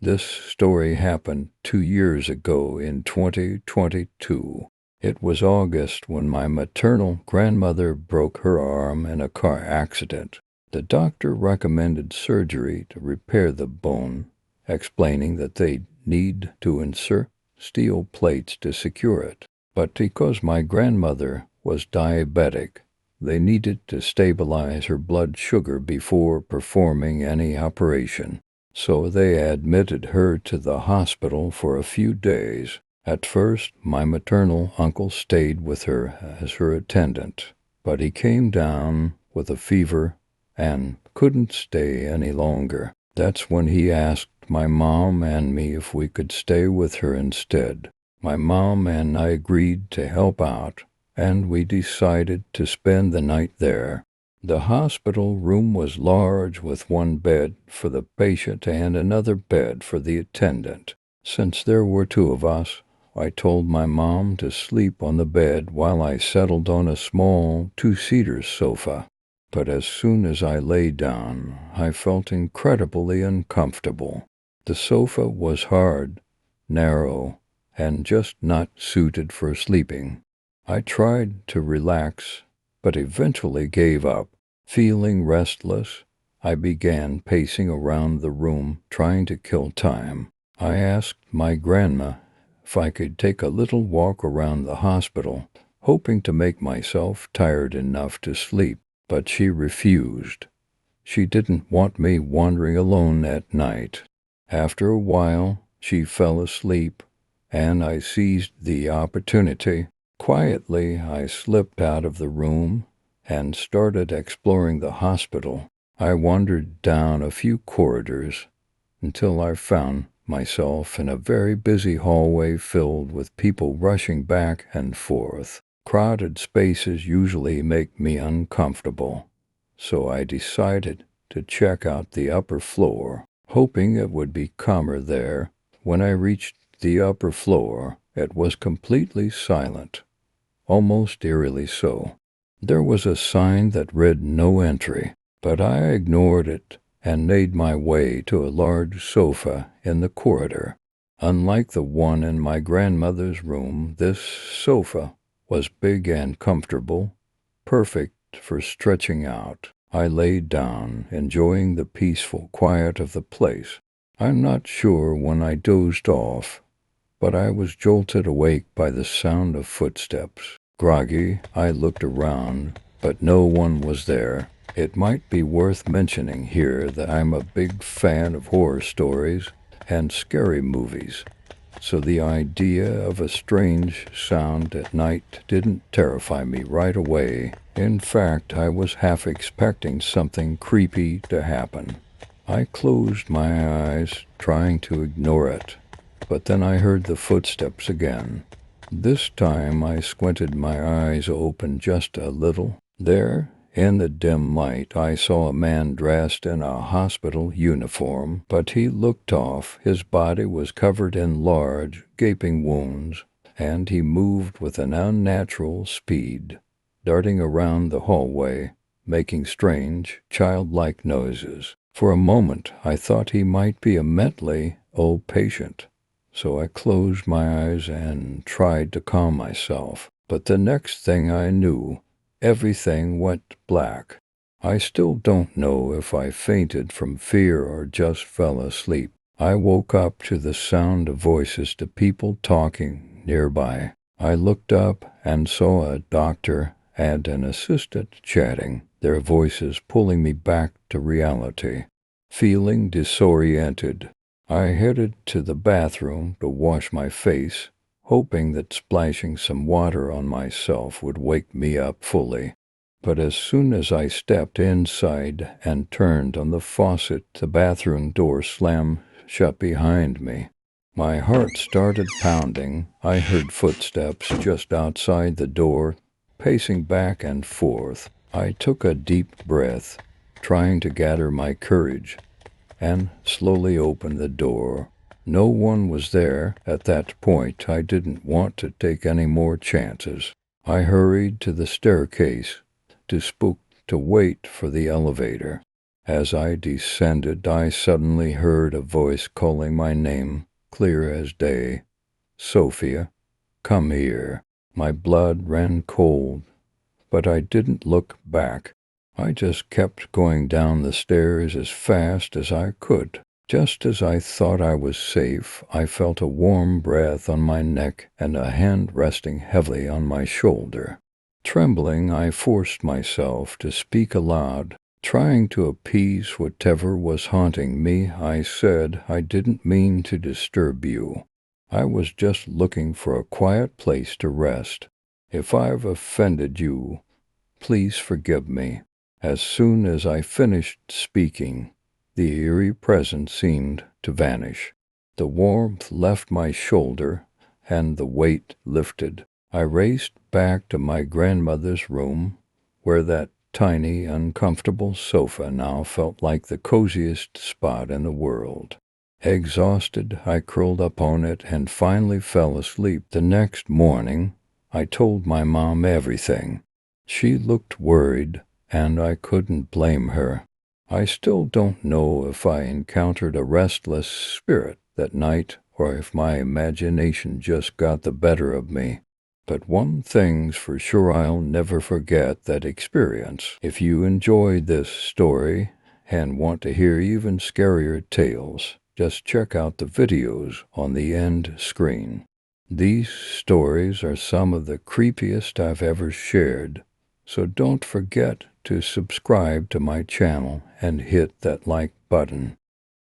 This story happened 2 years ago in 2022. It was August when my maternal grandmother broke her arm in a car accident. The doctor recommended surgery to repair the bone, explaining that they'd need to insert steel plates to secure it. But because my grandmother was diabetic, they needed to stabilize her blood sugar before performing any operation. So they admitted her to the hospital for a few days. At first, my maternal uncle stayed with her as her attendant, but he came down with a fever and couldn't stay any longer. That's when he asked my mom and me if we could stay with her instead. My mom and I agreed to help out, and we decided to spend the night there. The hospital room was large, with one bed for the patient and another bed for the attendant. Since there were two of us, I told my mom to sleep on the bed while I settled on a small two-seater sofa. But as soon as I lay down, I felt incredibly uncomfortable. The sofa was hard, narrow, and just not suited for sleeping. I tried to relax, but eventually gave up. Feeling restless, I began pacing around the room, trying to kill time. I asked my grandma if I could take a little walk around the hospital, hoping to make myself tired enough to sleep, but she refused. She didn't want me wandering alone at night. After a while, she fell asleep, and I seized the opportunity. Quietly, I slipped out of the room and started exploring the hospital. I wandered down a few corridors until I found myself in a very busy hallway filled with people rushing back and forth. Crowded spaces usually make me uncomfortable, so I decided to check out the upper floor, hoping it would be calmer there. When I reached the upper floor, it was completely silent, almost eerily so. There was a sign that read "No Entry," but I ignored it and made my way to a large sofa in the corridor. Unlike the one in my grandmother's room, this sofa was big and comfortable, perfect for stretching out. I laid down, enjoying the peaceful quiet of the place. I'm not sure when I dozed off, but I was jolted awake by the sound of footsteps. Groggy, I looked around, but no one was there. It might be worth mentioning here that I'm a big fan of horror stories and scary movies, so the idea of a strange sound at night didn't terrify me right away. In fact, I was half expecting something creepy to happen. I closed my eyes, trying to ignore it, but then I heard the footsteps again. This time I squinted my eyes open just a little. There, in the dim light, I saw a man dressed in a hospital uniform, but he looked off. His body was covered in large, gaping wounds, and he moved with an unnatural speed, darting around the hallway, making strange, childlike noises. For a moment I thought he might be a mentally ill patient, so I closed my eyes and tried to calm myself. But the next thing I knew, everything went black. I still don't know if I fainted from fear or just fell asleep. I woke up to the sound of voices, to people talking nearby. I looked up and saw a doctor and an assistant chatting, their voices pulling me back to reality. Feeling disoriented, I headed to the bathroom to wash my face, hoping that splashing some water on myself would wake me up fully. But as soon as I stepped inside and turned on the faucet, the bathroom door slammed shut behind me. My heart started pounding. I heard footsteps just outside the door, pacing back and forth. I took a deep breath, trying to gather my courage, and slowly opened the door. No one was there at that point. I didn't want to take any more chances. I hurried to the staircase to wait for the elevator. As I descended, I suddenly heard a voice calling my name, clear as day. Sophia, come here. My blood ran cold, but I didn't look back. I just kept going down the stairs as fast as I could. Just as I thought I was safe, I felt a warm breath on my neck and a hand resting heavily on my shoulder. Trembling, I forced myself to speak aloud. Trying to appease whatever was haunting me, I said, I didn't mean to disturb you. I was just looking for a quiet place to rest. If I've offended you, please forgive me. As soon as I finished speaking, the eerie presence seemed to vanish. The warmth left my shoulder, and the weight lifted. I raced back to my grandmother's room, where that tiny, uncomfortable sofa now felt like the coziest spot in the world. Exhausted, I curled up on it and finally fell asleep. The next morning, I told my mom everything. She looked worried, and I couldn't blame her. I still don't know if I encountered a restless spirit that night or if my imagination just got the better of me. But one thing's for sure, I'll never forget that experience. If you enjoyed this story and want to hear even scarier tales, just check out the videos on the end screen. These stories are some of the creepiest I've ever shared, so don't forget to subscribe to my channel and hit that like button.